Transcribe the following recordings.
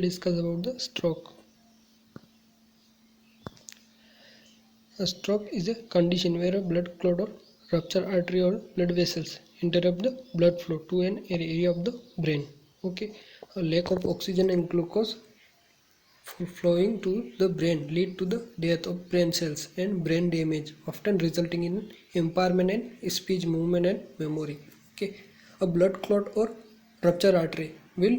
discuss about the stroke. A stroke is a condition where a blood clot or rupture artery or blood vessels interrupt the blood flow to an area of the brain. Okay, a lack of oxygen and glucose flowing to the brain lead to the death of brain cells and brain damage, often resulting in impairment in speech, movement, and memory. Okay, a blood clot or rupture artery will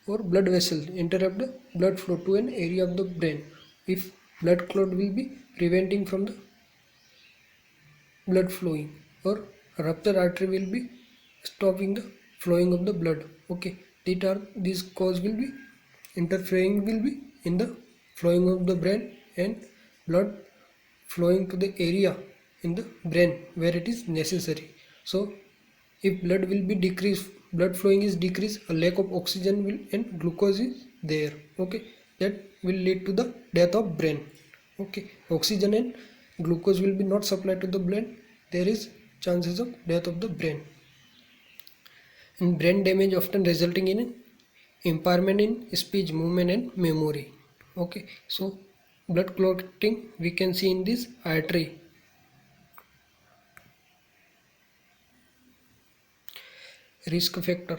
or blood vessel interrupt the blood flow to an area of the brain. If blood clot will be preventing from the blood flowing, or rupture artery will be stopping the flowing of the blood. Okay, these cause will be interfering will be in the flowing of the brain and blood flowing to the area in the brain where it is necessary. So if blood will be decreased, blood flowing is decreased, a lack of oxygen will and glucose is there. Okay, that will lead to the death of brain. Okay, oxygen and glucose will be not supplied to the brain, there is chances of death of the brain. And brain damage often resulting in impairment in speech, movement, and memory. Okay, so blood clotting we can see in this artery. Risk factor: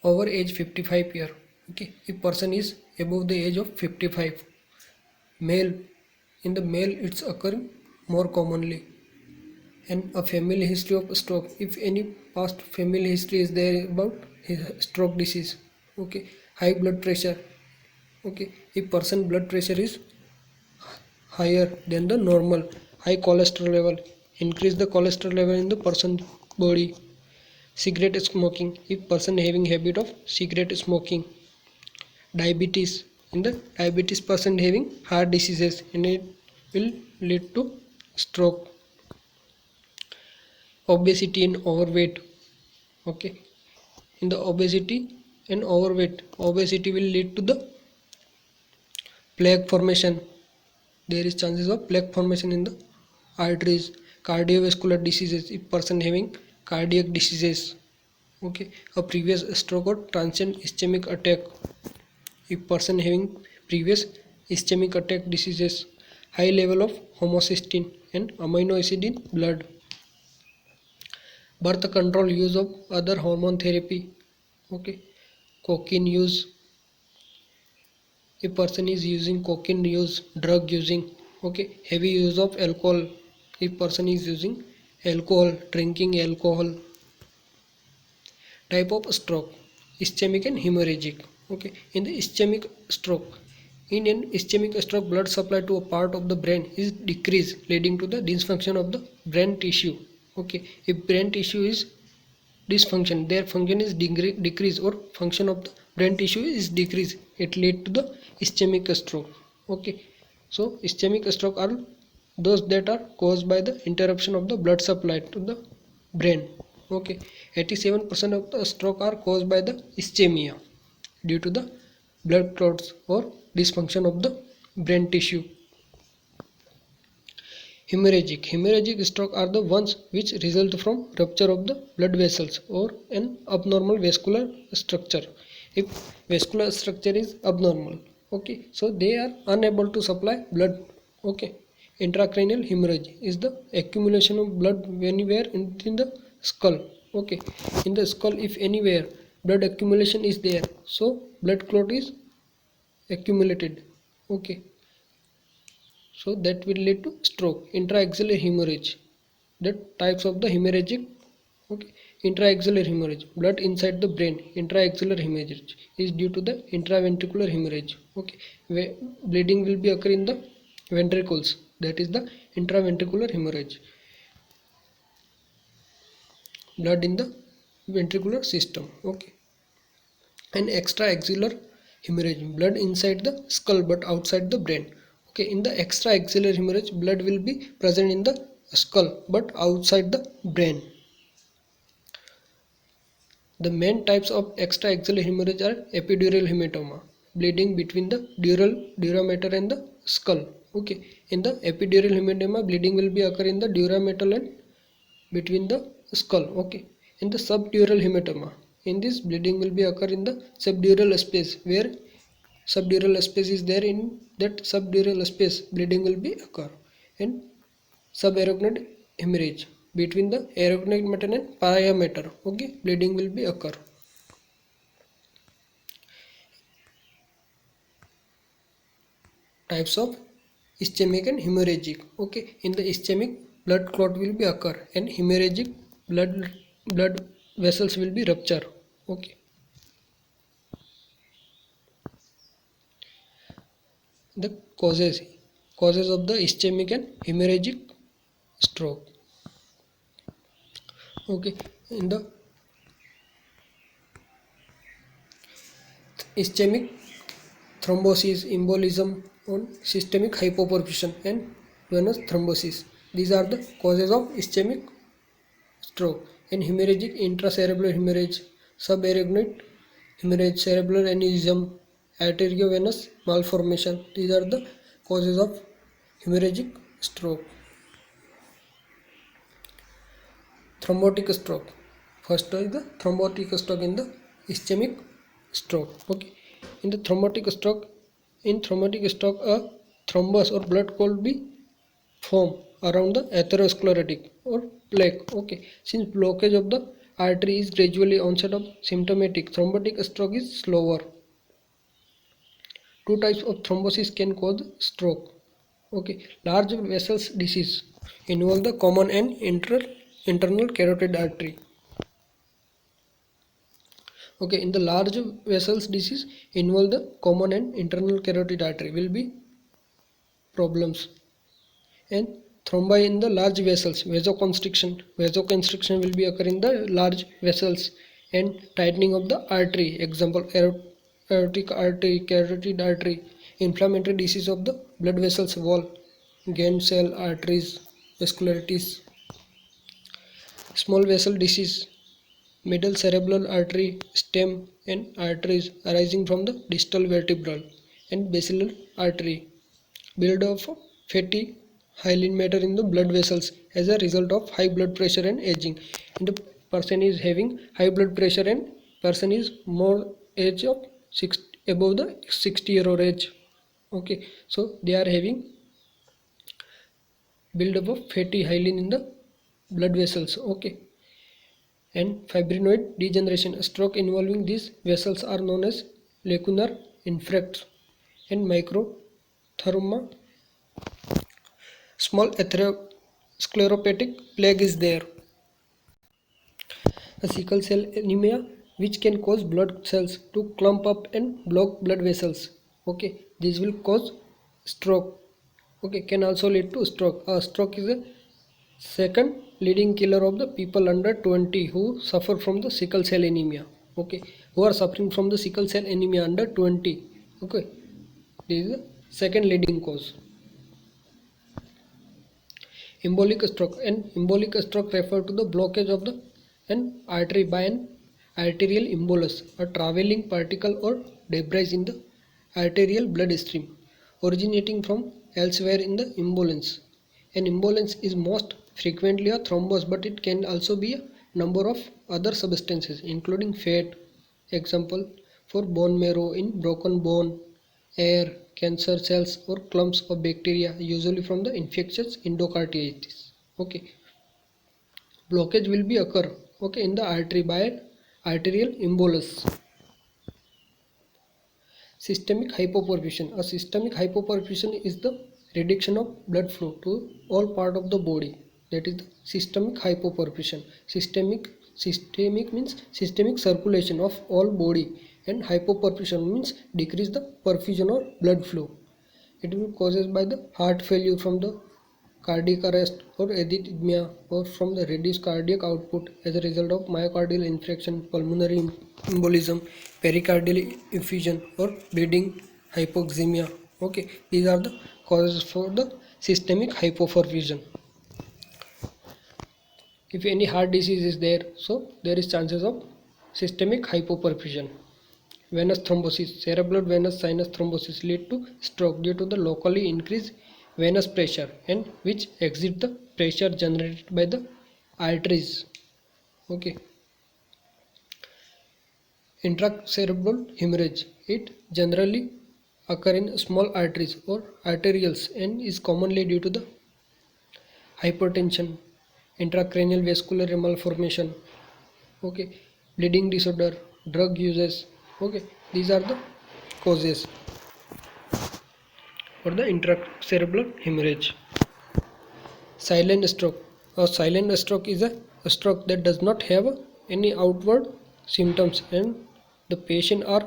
over age 55 year. Okay, if person is above the age of 55, male, in the male it's occurring more commonly. And a family history of stroke, if any past family history is there about stroke disease. Okay, high blood pressure. Okay, if person blood pressure is higher than the normal, high cholesterol level, increase the cholesterol level in the person's body. Cigarette smoking, if person having habit of cigarette smoking. Diabetes, in the diabetes person having heart diseases and it will lead to stroke. Obesity and overweight. Okay, in the obesity and overweight, obesity will lead to the plaque formation. There is chances of plaque formation in the arteries. Cardiovascular diseases, if person having cardiac diseases. Okay, a previous stroke or transient ischemic attack, if person having previous ischemic attack diseases. High level of homocysteine and amino acid in blood. Birth control, use of other hormone therapy. Okay, cocaine use, a person is using cocaine use, drug using. Okay, heavy use of alcohol, if person is using alcohol, drinking alcohol. Type of stroke: ischemic and hemorrhagic. Okay, in the ischemic stroke, in an ischemic stroke, blood supply to a part of the brain is decreased, leading to the dysfunction of the brain tissue. Okay, if brain tissue is dysfunction, their function is decreased, or function of the brain tissue is decreased, it lead to the ischemic stroke. Okay, so ischemic stroke are those that are caused by the interruption of the blood supply to the brain. Okay, 87% of the stroke are caused by the ischemia due to the blood clots or dysfunction of the brain tissue. Hemorrhagic stroke are the ones which result from rupture of the blood vessels or an abnormal vascular structure. If vascular structure is abnormal, okay, so they are unable to supply blood. Okay, intracranial hemorrhage is the accumulation of blood anywhere in the skull. Okay, in the skull, if anywhere blood accumulation is there, so blood clot is accumulated. Okay, so that will lead to stroke. Intraaxillary hemorrhage, the types of the hemorrhagic. Okay, intraaxillary hemorrhage, blood inside the brain. Intraaxillary hemorrhage is due to the intraventricular hemorrhage. Okay, where bleeding will be occur in the ventricles, that is the intraventricular hemorrhage. Blood in the ventricular system. Okay, and extraaxillary hemorrhage, blood inside the skull but outside the brain. Okay, in the extraaxillary hemorrhage, blood will be present in the skull but outside the brain. The main types of extraaxillary hemorrhage are epidural hematoma, bleeding between the dura mater and the skull. Okay, in the epidural hematoma, bleeding will be occur in the dura mater and between the skull. Okay, in the subdural hematoma, In this, bleeding will be occur in the subdural space. Where subdural space is there, in that subdural space bleeding will be occur. And subarachnoid hemorrhage, between the arachnoid matter and pia mater, okay, bleeding will be occur. Types of ischemic and hemorrhagic. Okay, in the ischemic, blood clot will be occur, and hemorrhagic, blood vessels will be rupture. Okay, the causes of the ischemic and hemorrhagic stroke. Okay, in the ischemic, thrombosis, embolism, on systemic hypoperfusion and venous thrombosis. These are the causes of ischemic stroke. And hemorrhagic, intracerebral hemorrhage, subarachnoid hemorrhage, cerebral aneurysm, arteriovenous malformation. These are the causes of hemorrhagic stroke. Thrombotic stroke. First is the thrombotic stroke in the ischemic stroke. Okay, in the thrombotic stroke, a thrombus or blood clot be form around the atherosclerotic or plaque. Okay, since blockage of the artery is gradually onset of symptomatic, thrombotic stroke is slower. Two types of thrombosis can cause stroke. Okay, large vessels disease involve the common and internal carotid artery. Okay, in the large vessels disease involve the common and internal carotid artery will be problems. And thrombi in the large vessels, vasoconstriction will be occur in the large vessels, and tightening of the artery, example aortic artery, carotid artery. Inflammatory disease of the blood vessels wall, Gann cell arteries, vascularitis. Small vessel disease, middle cerebral artery, stem and arteries arising from the distal vertebral and basilar artery. Build of fatty hyaline matter in the blood vessels as a result of high blood pressure and aging. And the person is having high blood pressure and person is more age of above the 60-year-old age. Okay, so they are having build up of fatty hyaline in the blood vessels. Okay, and fibrinoid degeneration, a stroke involving these vessels are known as lacunar infarct. And microtherma, small atheroscleropathic plaque is there. A sickle cell anemia, which can cause blood cells to clump up and block blood vessels. Okay, this will cause stroke. Okay, can also lead to stroke. A stroke is a second leading killer of the people under 20 who suffer from the sickle cell anemia. Okay, who are suffering from the sickle cell anemia under 20. Okay, this is the second leading cause. Embolic stroke, and embolic stroke refer to the blockage of an artery by an arterial embolus, a traveling particle or debris in the arterial blood stream originating from elsewhere in the embolens. An embolens is most frequently a thrombus, but it can also be a number of other substances including fat, example for bone marrow in broken bone, air, cancer cells or clumps of bacteria, usually from the infectious endocarditis. Okay, blockage will be occur, okay, in the artery by arterial embolus. Systemic hypoperfusion. A systemic hypoperfusion is the reduction of blood flow to all part of the body. That is the systemic hypoperfusion. Systemic means systemic circulation of all body, and hypoperfusion means decrease the perfusion or blood flow. It will causes by the heart failure from the cardiac arrest or arrhythmia, or from the reduced cardiac output as a result of myocardial infarction, pulmonary embolism, pericardial effusion or bleeding, hypoxemia. Okay, these are the causes for the systemic hypoperfusion. If any heart disease is there, so there is chances of systemic hypoperfusion. Venous thrombosis, cerebral venous sinus thrombosis lead to stroke due to the locally increased venous pressure, and which exceed the pressure generated by the arteries. Okay, Intracerebral hemorrhage. It generally occurs in small arteries or arterioles and is commonly due to the hypertension, intracranial vascular malformation, okay, bleeding disorder, drug uses. Okay, these are the causes for the intracerebral hemorrhage. Silent stroke. A silent stroke is a stroke that does not have any outward symptoms and the patient are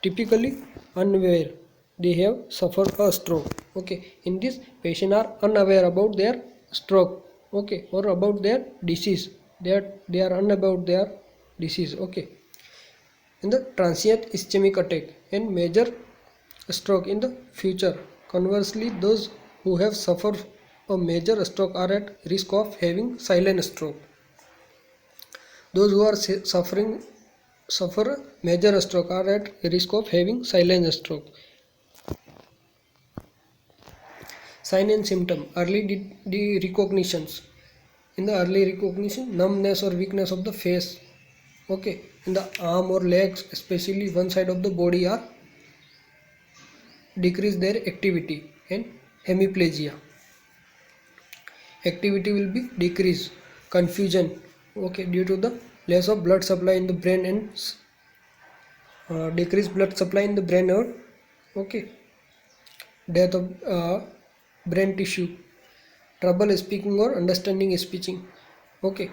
typically unaware they have suffered a stroke. Okay, in this patient are unaware about their stroke, okay, or about their disease. They are unaware about their disease. Okay, in the transient ischemic attack and major stroke in the future. Conversely, those who have suffered a major stroke are at risk of having silent stroke. Those who are suffer a major stroke are at risk of having silent stroke. Sign and symptom. Early recognitions. In the early recognition, numbness or weakness of the face. Okay, in the arm or legs, especially one side of the body, are decrease their activity and hemiplegia. Activity will be decreased. Confusion, okay, due to the loss of blood supply in the brain and decreased blood supply in the brain, or okay, death of brain tissue. Trouble speaking or understanding speaking. Okay,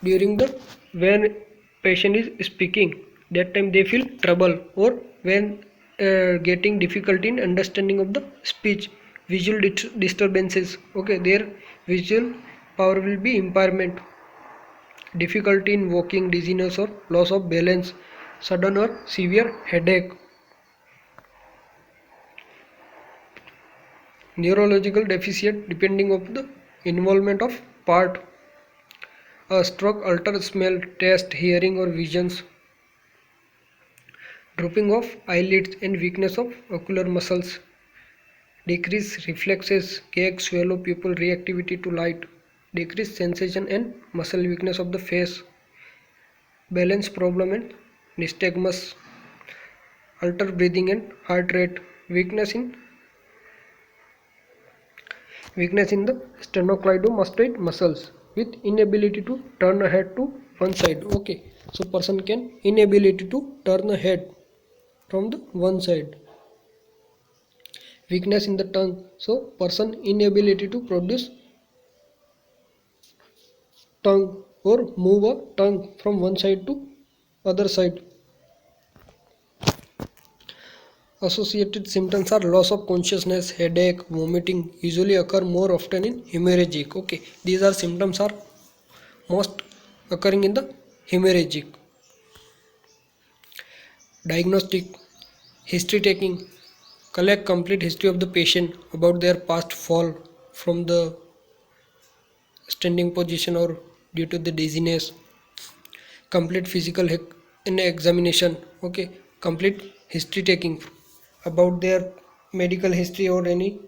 during the when patient is speaking, that time they feel trouble, or when getting difficulty in understanding of the speech. Visual disturbances. Okay, their visual power will be impairment. Difficulty in walking, dizziness or loss of balance, sudden or severe headache. Neurological deficit depending on the involvement of part. A stroke alters smell, taste, hearing or visions. Drooping of eyelids and weakness of ocular muscles. Decreased reflexes, gag, swallow, pupil reactivity to light. Decreased sensation and muscle weakness of the face. Balance problem and nystagmus. Altered breathing and heart rate. Weakness in the sternocleidomastoid muscles with inability to turn a head to one side. Okay, so person can inability to turn a head from the one side. Weakness in the tongue, so person inability to produce tongue or move a tongue from one side to other side. Associated symptoms are loss of consciousness, headache, vomiting, usually occur more often in hemorrhagic. Okay, these are symptoms are most occurring in the hemorrhagic. Diagnostic. History taking. Collect complete history of the patient about their past fall from the standing position or due to the dizziness. Complete physical examination. Okay, complete history taking about their medical history or any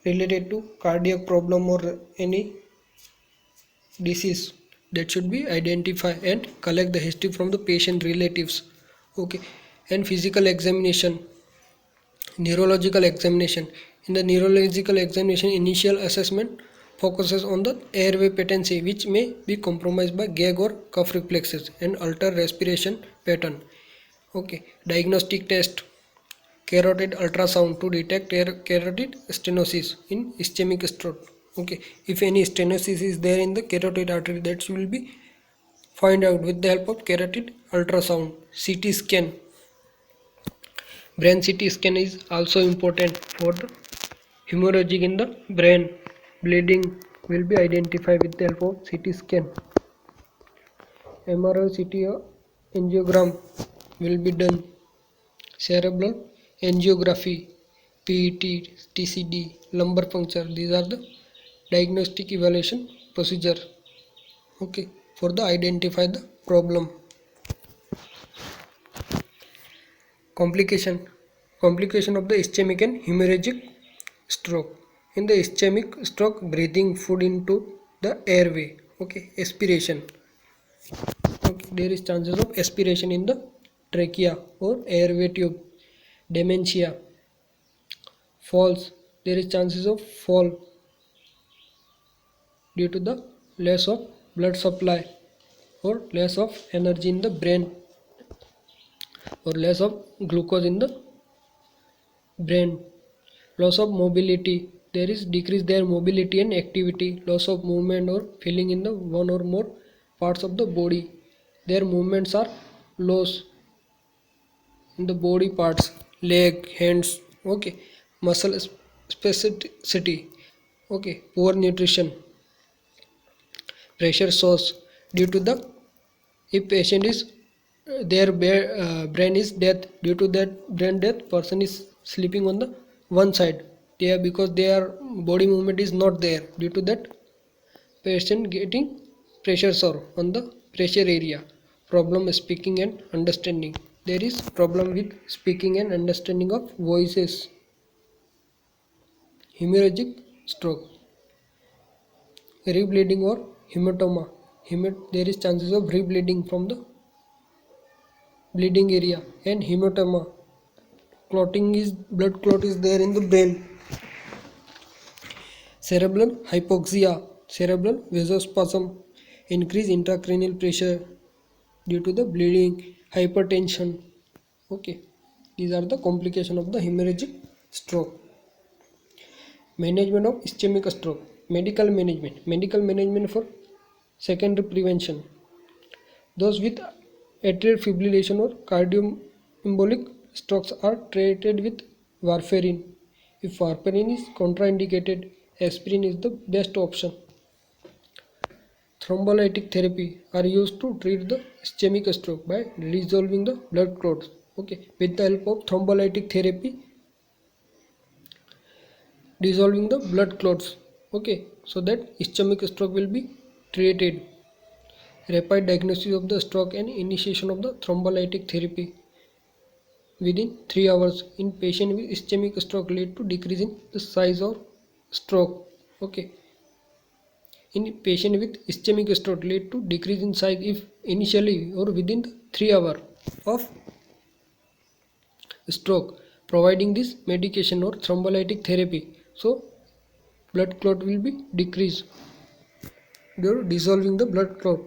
related to cardiac problem or any disease that should be identified, and collect the history from the patient relatives. Okay, and physical examination. Neurological examination. In the neurological examination, initial assessment focuses on the airway patency, which may be compromised by gag or cough reflexes and alter respiration pattern. Okay, diagnostic test. Carotid ultrasound to detect carotid stenosis in ischemic stroke. Okay, if any stenosis is there in the carotid artery, that will be find out with the help of carotid ultrasound. CT scan. Brain CT scan is also important for the hemorrhage in the brain. Bleeding will be identified with the help of CT scan. MRI CT angiogram will be done. Cerebral angiography, PET, TCD, lumbar puncture. These are the diagnostic evaluation procedure. Okay, for the identify the problem. Complication of the ischemic and hemorrhagic stroke. In the ischemic stroke, breathing food into the airway. Okay, aspiration. Okay, there is chances of aspiration in the trachea or airway tube, dementia, falls. There is chances of fall due to the loss of blood supply or loss of energy in the brain or loss of glucose in the brain. Loss of mobility, there is decrease their mobility and activity. Loss of movement or feeling in the one or more parts of the body, their movements are lost in the body parts, leg, hands. Okay, muscle specificity. Okay, poor nutrition, pressure source due to the, if patient is their brain is death, due to that brain death person is sleeping on the one side, they are, because their body movement is not there, due to that patient getting pressure sore on the pressure area. Problem speaking and understanding, there is problem with speaking and understanding of voices. Hemorrhagic stroke, rebleeding or hematoma. There is chances of rebleeding from the bleeding area, and hematoma, clotting is, blood clot is there in the brain. Cerebral hypoxia, cerebral vasospasm, increase intracranial pressure due to the bleeding, hypertension. Okay, these are the complications of the hemorrhagic stroke. Management of ischemic stroke, medical management for secondary prevention. Those with atrial fibrillation or cardioembolic strokes are treated with warfarin. If warfarin is contraindicated, aspirin is the best option. Thrombolytic therapy are used to treat the ischemic stroke by dissolving the blood clots. Okay, with the help of thrombolytic therapy, dissolving the blood clots. Okay, so that ischemic stroke will be treated. Rapid diagnosis of the stroke and initiation of the thrombolytic therapy within 3 hours in patient with ischemic stroke lead to decrease in the size of stroke. Okay, in patient with ischemic stroke lead to decrease in size if initially or within 3 hours of stroke, providing this medication or thrombolytic therapy, so blood clot will be decreased due to dissolving the blood clot.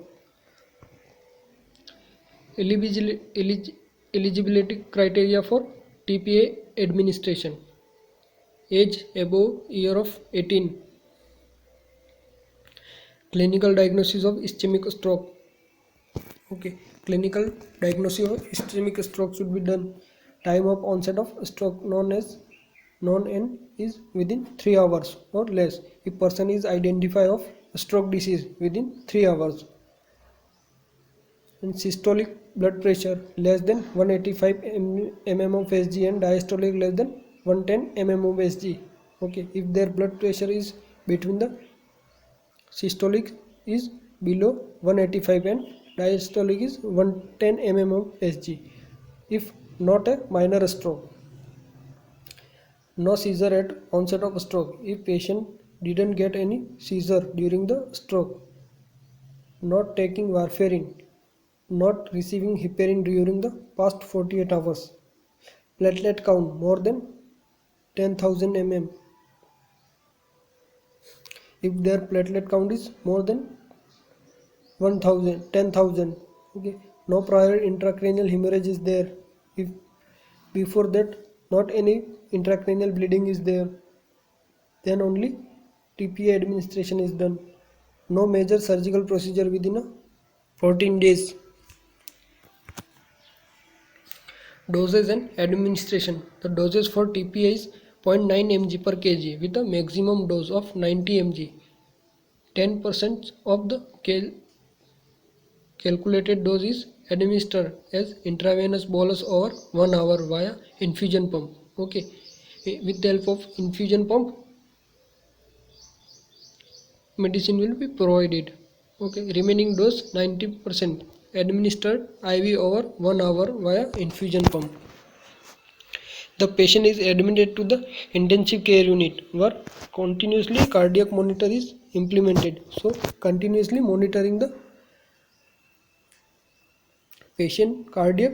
Eligibility criteria for TPA administration: age above year of 18, clinical diagnosis of ischemic stroke. Okay, clinical diagnosis of ischemic stroke should be done. Time of onset of stroke known and is within 3 hours or less if person is identified of stroke disease within 3 hours. And systolic blood pressure less than 185 mm of Hg and diastolic less than 110 mm of Hg. Okay, if their blood pressure is between the systolic is below 185 and diastolic is 110 mm of Hg. If not a minor stroke. No seizure at onset of stroke if patient didn't get any seizure during the stroke. Not taking warfarin. Not receiving heparin during the past 48 hours. Platelet count more than 10,000 mm. If their platelet count is more than 10,000, okay. No prior intracranial hemorrhage is there. If before that not any intracranial bleeding is there, then only TPA administration is done. No major surgical procedure within 14 days. Doses and administration. The doses for TPA is 0.9 mg per kg with a maximum dose of 90 mg. 10% of the calculated dose is administered as intravenous bolus over 1 hour via infusion pump. Okay, with the help of infusion pump, medicine will be provided. Okay, remaining dose 90% administered IV over 1 hour via infusion pump. The patient is admitted to the intensive care unit where continuously cardiac monitor is implemented. So continuously monitoring the patient cardiac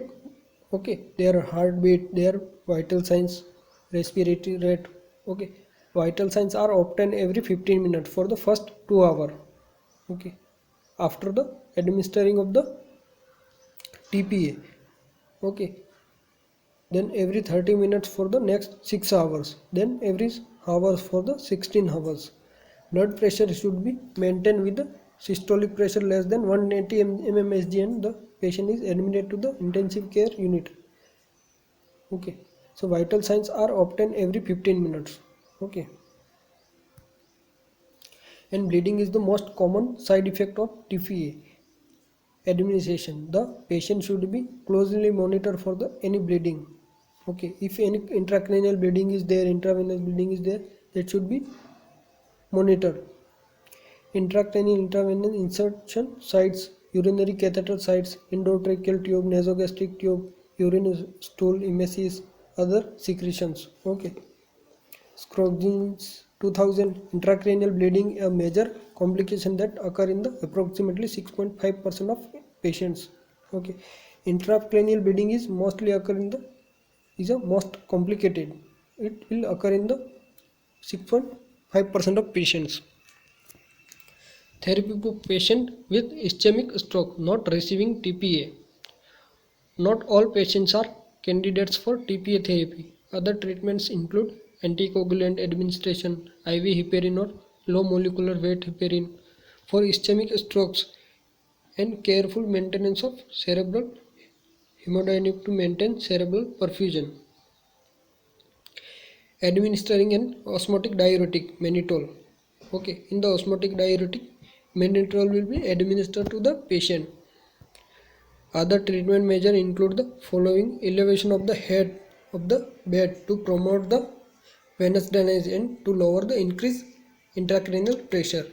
Okay, their heartbeat, their vital signs, respiratory rate. Okay, vital signs are obtained every 15 minutes for the first 2 hours. Okay, after the administering of the TPA. Okay, then every 30 minutes for the next 6 hours, then every hours for the 16 hours. Blood pressure should be maintained with the systolic pressure less than 180 mmHg and the patient is admitted to the intensive care unit. Okay, so vital signs are obtained every 15 minutes. Okay, and bleeding is the most common side effect of TPA administration. The patient should be closely monitored for the any bleeding. Okay, if any intracranial bleeding is there, intravenous bleeding is there, that should be monitored. Intracranial intravenous insertion sites, urinary catheter sites, endotracheal tube, nasogastric tube, urine stool emesis, other secretions. Okay, Scroggin's 2000 intracranial bleeding, a major complication that occur in the approximately 6.5% of patients. Okay, intracranial bleeding is mostly occur in the is a most complicated. It will occur in the 6.5% of patients. Therapy for patient with ischemic stroke not receiving TPA. Not all patients are candidates for TPA therapy. Other treatments include anticoagulant administration, IV heparin or low molecular weight heparin for ischemic strokes, and careful maintenance of cerebral hemodynamic to maintain cerebral perfusion. Administering an osmotic diuretic, mannitol. Okay, in the osmotic diuretic, mannitol will be administered to the patient. Other treatment measures include the following: elevation of the head of the bed to promote the venous drainage and to lower the increased intracranial pressure.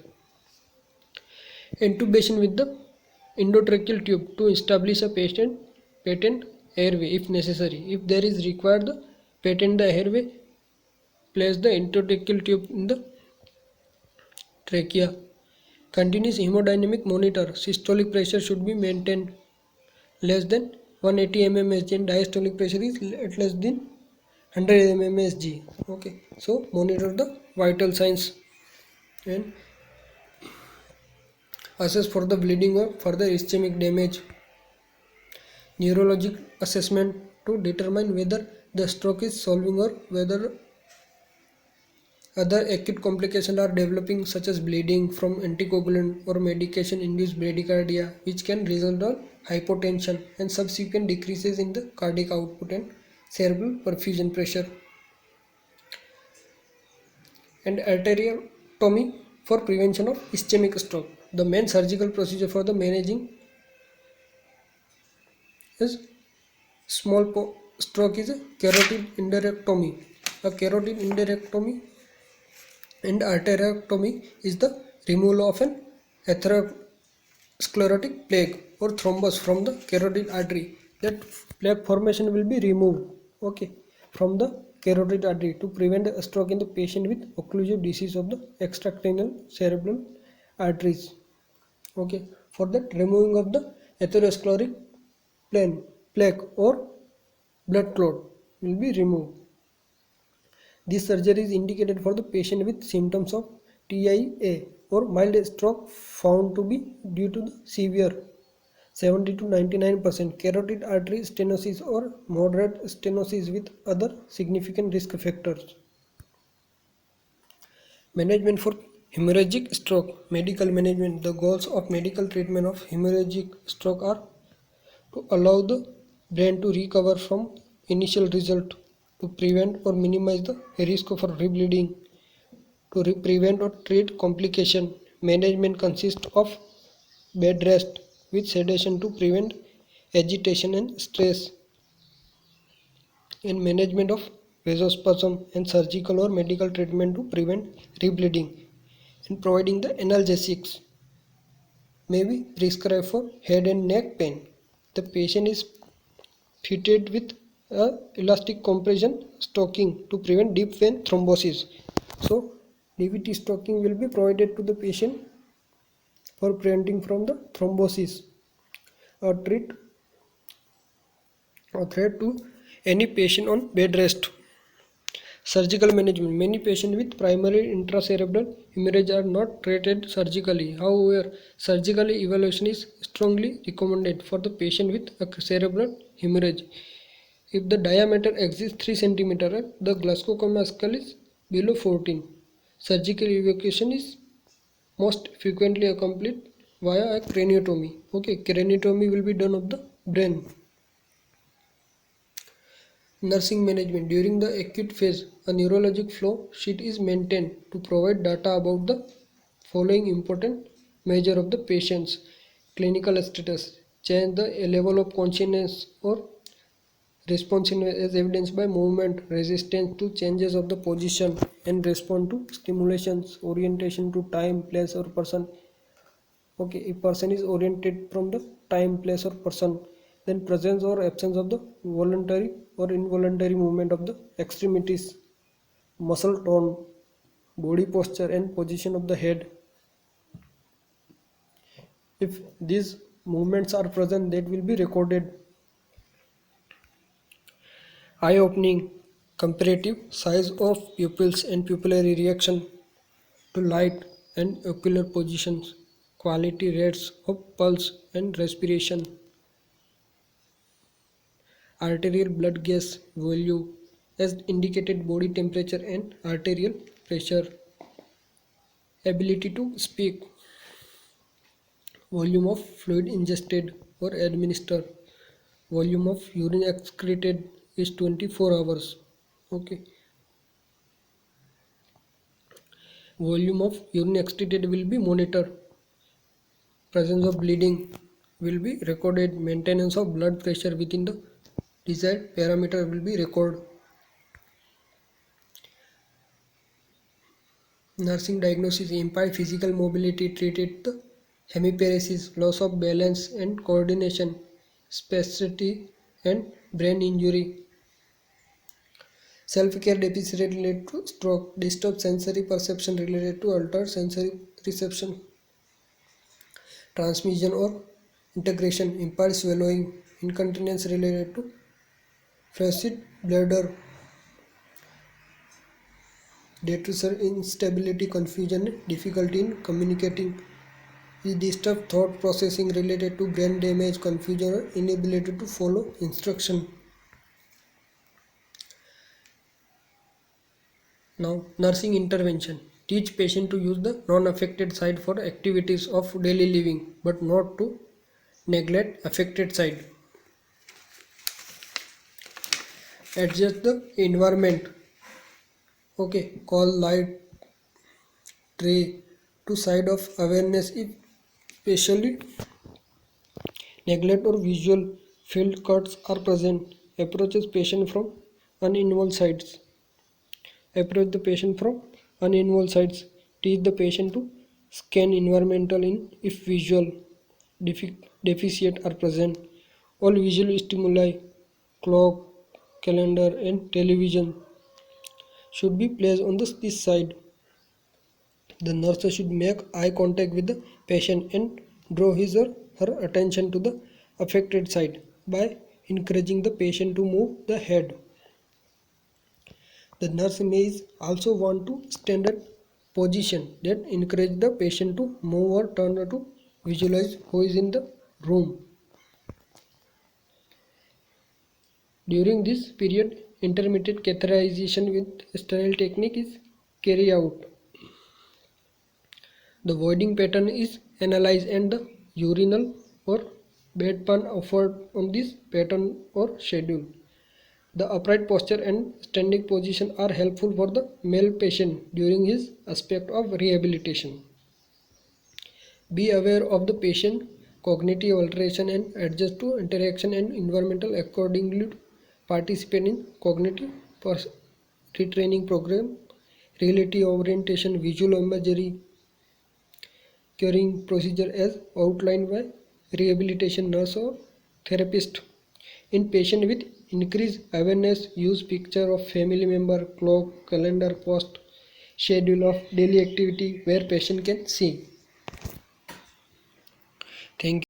Intubation with the endotracheal tube to establish a patent airway if necessary. If there is required the patent the airway, place the endotracheal tube in the trachea. Continuous hemodynamic monitor. Systolic pressure should be maintained less than 180 mmHg and diastolic pressure is at less than 100 mmHg. Okay, so monitor the vital signs and assess for the bleeding or further ischemic damage. Neurologic assessment to determine whether the stroke is solving or whether other acute complications are developing, such as bleeding from anticoagulant or medication-induced bradycardia, which can result in hypotension and subsequent decreases in the cardiac output and cerebral perfusion pressure. And arteriotomy for prevention of ischemic stroke. The main surgical procedure for the managing is stroke is a carotid endarterectomy. A carotid endarterectomy and arteriotomy is the removal of an atherosclerotic plaque or thrombus from the carotid artery. That plaque formation will be removed, okay, from the carotid artery to prevent a stroke in the patient with occlusive disease of the extracranial cerebral arteries. Okay, for that removing of the atherosclerotic plaque or blood clot will be removed. This surgery is indicated for the patient with symptoms of TIA or mild stroke found to be due to the severe 70 to 99% carotid artery stenosis or moderate stenosis with other significant risk factors. Management for hemorrhagic stroke. Medical management. The goals of medical treatment of hemorrhagic stroke are to allow the brain to recover from initial result, to prevent or minimize the risk of rebleeding, to prevent or treat complication. Management consists of bed rest with sedation to prevent agitation and stress, and management of vasospasm and surgical or medical treatment to prevent rebleeding, and providing the analgesics may be prescribed for head and neck pain. The patient is fitted with a elastic compression stocking to prevent deep vein thrombosis. So DVT stocking will be provided to the patient for preventing from the thrombosis or treat or threat to any patient on bed rest. Surgical management. Many patients with primary intracerebral hemorrhage are not treated surgically. However, surgical evaluation is strongly recommended for the patient with a cerebral hemorrhage. If the diameter exceeds 3 cm, the Glasgow Coma scale is below 14. Surgical evacuation is most frequently accomplished via a craniotomy. Okay, craniotomy will be done of the brain. Nursing management. During the acute phase, a neurologic flow sheet is maintained to provide data about the following important measure of the patient's clinical status. Change the level of consciousness or responsiveness as evidenced by movement, resistance to changes of the position, and respond to stimulations, orientation to time, place, or person. Okay, if person is oriented from the time, place, or person, then presence or absence of the voluntary or involuntary movement of the extremities, muscle tone, body posture, and position of the head. If these movements are present, that will be recorded. Eye opening, comparative size of pupils and pupillary reaction to light and ocular positions, quality rates of pulse and respiration, arterial blood gas volume as indicated body temperature and arterial pressure, ability to speak, volume of fluid ingested or administered, volume of urine excreted is 24 hours. Okay, volume of urine excreted will be monitored, presence of bleeding will be recorded, maintenance of blood pressure within the desired parameter will be recorded. Nursing diagnosis: impaired physical mobility treated the hemiparesis, loss of balance and coordination, spasticity and brain injury. Self-care deficit related to stroke, disturbed sensory perception related to altered sensory reception, transmission or integration, impaired swallowing, incontinence related to flaccid bladder, detrusor instability, confusion, difficulty in communicating, is disturbed thought processing related to brain damage, confusion, or inability to follow instruction. Now, nursing intervention. Teach patient to use the non-affected side for activities of daily living, but not to neglect affected side. Adjust the environment. Okay, call light tray to side of awareness if especially neglect or visual field cuts are present. Approaches patient from uninvolved sides. Approach the patient from uninvolved sides. Teach the patient to scan environmental in if visual deficit are present. All visual stimuli, clock, calendar, and television should be placed on this side. The nurse should make eye contact with the patient and draw his or her attention to the affected side by encouraging the patient to move the head. The nurse may also want to standard position that encourage the patient to move or turn to visualize who is in the room. During this period, intermittent catheterization with sterile technique is carried out. The voiding pattern is analyzed and the urinal or bedpan offered on this pattern or schedule. The upright posture and standing position are helpful for the male patient during his aspect of rehabilitation. Be aware of the patient cognitive alteration and adjust to interaction and environmental accordingly. Participate in cognitive retraining program, relative orientation, visual imagery, curing procedure as outlined by rehabilitation nurse or therapist. In patient with increased awareness, use picture of family member, clock, calendar, post, schedule of daily activity where patient can see. Thank you.